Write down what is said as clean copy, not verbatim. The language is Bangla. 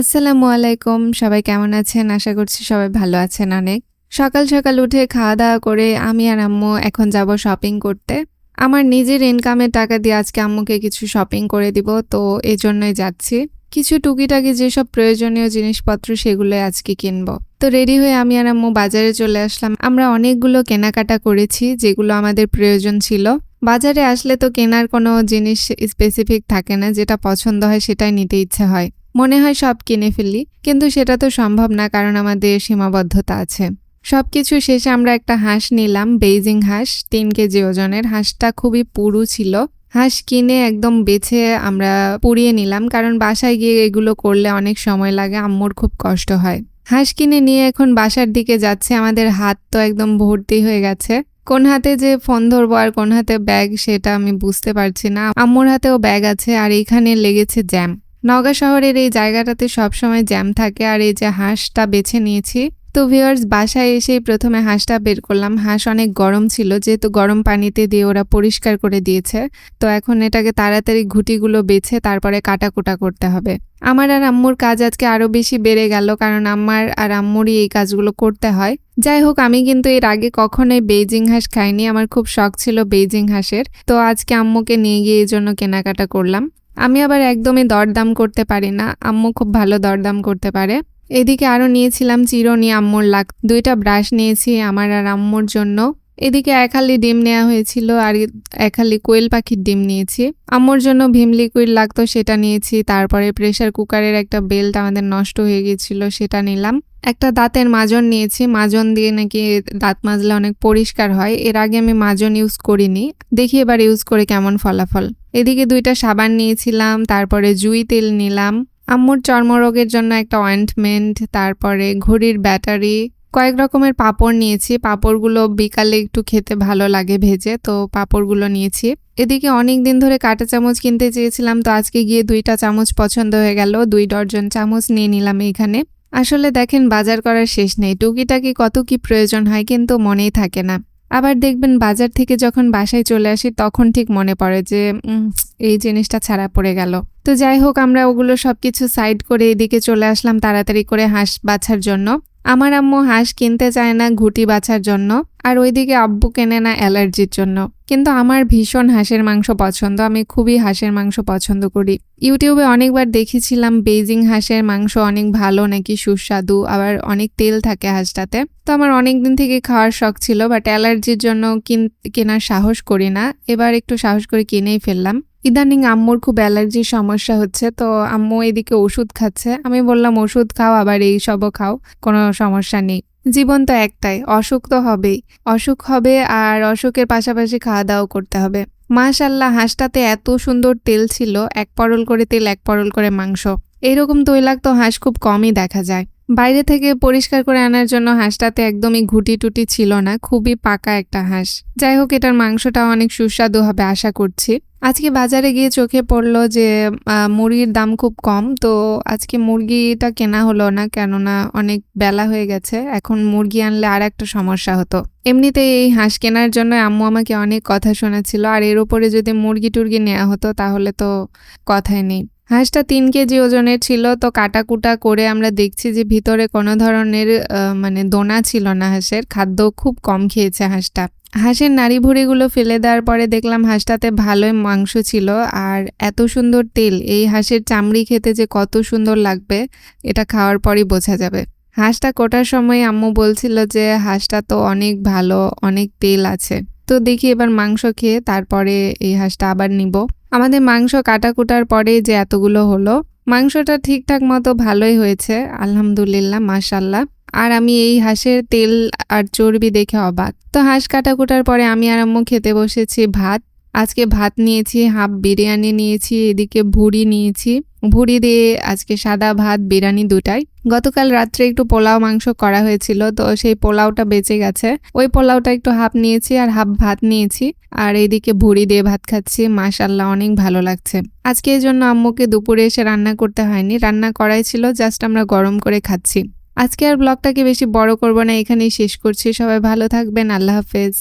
আসসালামু আলাইকুম। সবাই কেমন আছেন? আশা করছি সবাই ভালো আছেন অনেক। সকাল, সকাল উঠে খাওয়া-দাওয়া করে আমি আর আম্মু এখন যাব শপিং করতে। আমার নিজের ইনকামের টাকা দিয়ে আজকে আম্মুকে কিছু শপিং করে দিব। তো এজন্যই যাচ্ছি। কিছু টুকিটাকি যেসব প্রয়োজনীয় জিনিসপত্র সেগুলোই আজকে কিনবো। তো রেডি হয়ে আমি আর আম্মু বাজারে চলে আসলাম। আমরা অনেকগুলো কেনাকাটা করেছি যেগুলো আমাদের প্রয়োজন ছিল। বাজারে আসলে তো কেনার কোনো জিনিস স্পেসিফিক থাকে না, যেটা পছন্দ হয় সেটাই নিতে ইচ্ছে হয়। মনে হয় সব কিনে ফেলি, কিন্তু সেটা তো সম্ভব না, কারণ আমাদের সীমাবদ্ধতা আছে। সবকিছু শেষে আমরা একটা হাঁস নিলাম, বেইজিং হাঁস, 3 কেজি ওজনের। হাঁসটা খুবই পুরু ছিল। হাঁস কিনে একদম বেছে আমরা পুড়িয়ে নিলাম, কারণ বাসায় গিয়ে এগুলো করলে অনেক সময় লাগে, আম্মুর খুব কষ্ট হয়। হাঁস কিনে নিয়ে এখন বাসার দিকে যাচ্ছে। আমাদের হাত তো একদম ভর্তি হয়ে গেছে। কোন হাতে যে ফোন ধরবো আর কোন হাতে ব্যাগ সেটা আমি বুঝতে পারছি না। আম্মুর হাতেও ব্যাগ আছে আর এইখানে লেগেছে জ্যাম। নওগাঁ শহরের এই জায়গাটাতে সবসময় জ্যাম থাকে। আর এই যে হাঁসটা বেছে নিয়েছি, তো ভিউয়ার্স বাসায় এসেই প্রথমে হাঁসটা বের করলাম। হাঁস অনেক গরম ছিল, যেহেতু গরম পানিতে দিয়ে ওরা পরিষ্কার করে দিয়েছে। তো এখন এটাকে তাড়াতাড়ি ঘুঁটিগুলো বেছে তারপরে কাটাকুটা করতে হবে। আমার আর আম্মুর কাজ আজকে আরো বেশি বেড়ে গেল, কারণ আমার আর আম্মুরই এই কাজগুলো করতে হয়। যাই হোক, আমি কিন্তু এর আগে কখনোই বেইজিং হাঁস খাইনি। আমার খুব শখ ছিল বেইজিং হাঁসের। তো আজকে আম্মুকে নিয়ে গিয়ে এই জন্য কেনাকাটা করলাম। আমি আবার একদমই দরদাম করতে পারি না, আম্মু খুব ভালো দরদাম করতে পারে। এদিকে আরো নিয়েছিলাম চিরুনি, আম্মুর 2টা ব্রাশ নিয়েছি আমার আর আম্মুর জন্য। এদিকে 1 হালি ডিম নেওয়া হয়েছিল আর 1 হালি কোয়েল পাখির ডিম নিয়েছি। আম্মুর জন্য ভীম লিকুইড লাগতো, সেটা নিয়েছি। তারপরে প্রেসার কুকারের একটা বেল্ট আমাদের নষ্ট হয়ে গিয়েছিল, সেটা নিলাম। একটা দাঁতের মাজন নিয়েছি, মাজন দিয়ে নাকি দাঁত মাজলে অনেক পরিষ্কার হয়। এর আগে আমি মাজন ইউজ করিনি, দেখি এবার ইউজ করে কেমন ফলাফল। এদিকে 2টা সাবান নিয়েছিলাম, তারপরে জুই তেল নিলাম। আম্মুর চর্মরোগের জন্য একটা অয়েন্টমেন্ট, তারপরে ঘড়ির ব্যাটারি, কয়েক রকমের পাঁপড় নিয়েছি। পাঁপড়গুলো বিকালে একটু খেতে ভালো লাগে ভেজে, তো পাঁপড়গুলো নিয়েছি। এদিকে অনেক দিন ধরে কাঁটা চামচ কিনতে চেয়েছিলাম, তো আজকে গিয়ে 2টা চামচ পছন্দ হয়ে গেল। 2 ডজন চামচ নিয়ে নিলাম এইখানে। আসলে দেখেন, বাজার করার শেষ নেই, টুকিটাকি কত কি প্রয়োজন হয় কিন্তু মনেই থাকে না। আবার দেখবেন বাজার থেকে যখন বাসায় চলে আসি তখন ঠিক মনে পড়ে যে এই জিনিসটা ছাড়া পড়ে গেল। তো যাই হোক, আমরা ওগুলো সবকিছু সাইড করে এদিকে চলে আসলাম তাড়াতাড়ি করে হাঁস বাছার জন্য। আমার আম্মু হাঁস কিনতে চায় না ঘুঁটি বাছার জন্য, আর ওইদিকে আব্বু কেনে না অ্যালার্জির জন্য। কিন্তু আমার ভীষণ হাঁসের মাংস পছন্দ, আমি খুবই হাঁসের মাংস পছন্দ করি। ইউটিউবে অনেকবার দেখেছিলাম বেইজিং হাঁসের মাংস অনেক ভালো, নাকি সুস্বাদু, আবার অনেক তেল থাকে হাঁসটাতে। তো আমার অনেক দিন থেকে খাওয়ার শখ ছিল, বাট অ্যালার্জির জন্য কেনার সাহস করি না। এবার একটু সাহস করে কিনেই ফেললাম। ইদানিং আম্মুর খুব অ্যালার্জির সমস্যা হচ্ছে, তো আম্মু এদিকে ওষুধ খাচ্ছে। আমি বললাম ওষুধ খাও আবার এই সবও খাও, কোনো সমস্যা নেই। জীবন তো একটাই, অসুখ তো হবেই। অসুখ হবে আর অসুখের পাশাপাশি খাওয়া দাওয়া করতে হবে। মাশাআল্লাহ, হাঁসটাতে এত সুন্দর তেল ছিল, 1 পরল করে তেল 1 পরল করে মাংস। এইরকম তৈলাক্ত হাঁস খুব কমই দেখা যায়। বাইরে থেকে পরিষ্কার করে আনার জন্য হাঁসটাতে একদমই ঘুটি টুটি ছিল না, খুবই পাকা একটা হাঁস। যাই হোক, এটার মাংসটা অনেক সুস্বাদু হবে আশা করছি। আজকে বাজারে গিয়ে চোখে পড়লো যে মুরগির দাম খুব কম, তো আজকে মুরগিটা কেনা হলো না, কেননা অনেক বেলা হয়ে গেছে। এখন মুরগি আনলে আর একটা সমস্যা হতো। এমনিতে এই হাঁস কেনার জন্য আম্মু আমাকে অনেক কথা শোনাচ্ছিল, আর এর উপরে যদি মুরগি টুরগি নেওয়া হতো তাহলে তো কথাই নেই। হাঁসটা 3 কেজি ওজনের ছিল, তো কাটাকুটা করে আমরা দেখছি যে ভিতরে কোনো ধরনের দোনা ছিল না হাঁসের। খাদ্য খুব কম খেয়েছে হাঁসটা। হাঁসের নাড়ি ভুঁড়িগুলো ফেলে দেওয়ার পরে দেখলাম হাঁসটাতে ভালোই মাংস ছিল আর এত সুন্দর তেল। এই হাঁসের চামড়ি খেতে যে কত সুন্দর লাগবে এটা খাওয়ার পরই বোঝা যাবে। হাঁসটা কোটার সময় আম্মু বলছিল যে হাঁসটা তো অনেক ভালো, অনেক তেল আছে। তো দেখি এবার মাংস খেয়ে তারপরে এই হাঁসটা আবার নিব। আমাদের মাংস কাটাকুটার পরে যে এতগুলো হলো, মাংসটা ঠিকঠাক মতো ভালোই হয়েছে আলহামদুলিল্লাহ, মাশাআল্লাহ। আর আমি এই হাঁসের তেল আর চর্বি দেখে অবাক। তো হাঁস কাটাকুটার পরে আমি আর আম্মু খেতে বসেছি ভাত। আজকে ভাত নিয়েছি, হাফ বিরিয়ানি নিয়েছি, এদিকে ভুড়ি নিয়েছি। ভুড়ি দিয়ে আজকে সাদা ভাত বিরিয়ানি দুটাই। গতকাল রাত্রে একটু পোলাও মাংস করা হয়েছিল, তো সেই পোলাওটা বেঁচে গেছে। ওই পোলাওটা একটু হাফ নিয়েছি আর হাফ ভাত নিয়েছি, আর এইদিকে ভুড়ি দিয়ে ভাত খাচ্ছি। মাশাআল্লাহ, অনেক ভালো লাগছে। আজকে এই জন্য আম্মুকে দুপুরে এসে রান্না করতে হয়নি, রান্না করাই ছিল, জাস্ট আমরা গরম করে খাচ্ছি। আজকে আর ব্লগটাকে বেশি বড় করব না, এখানেই শেষ করছি। সবাই ভালো থাকবেন, আল্লাহ হাফেজ।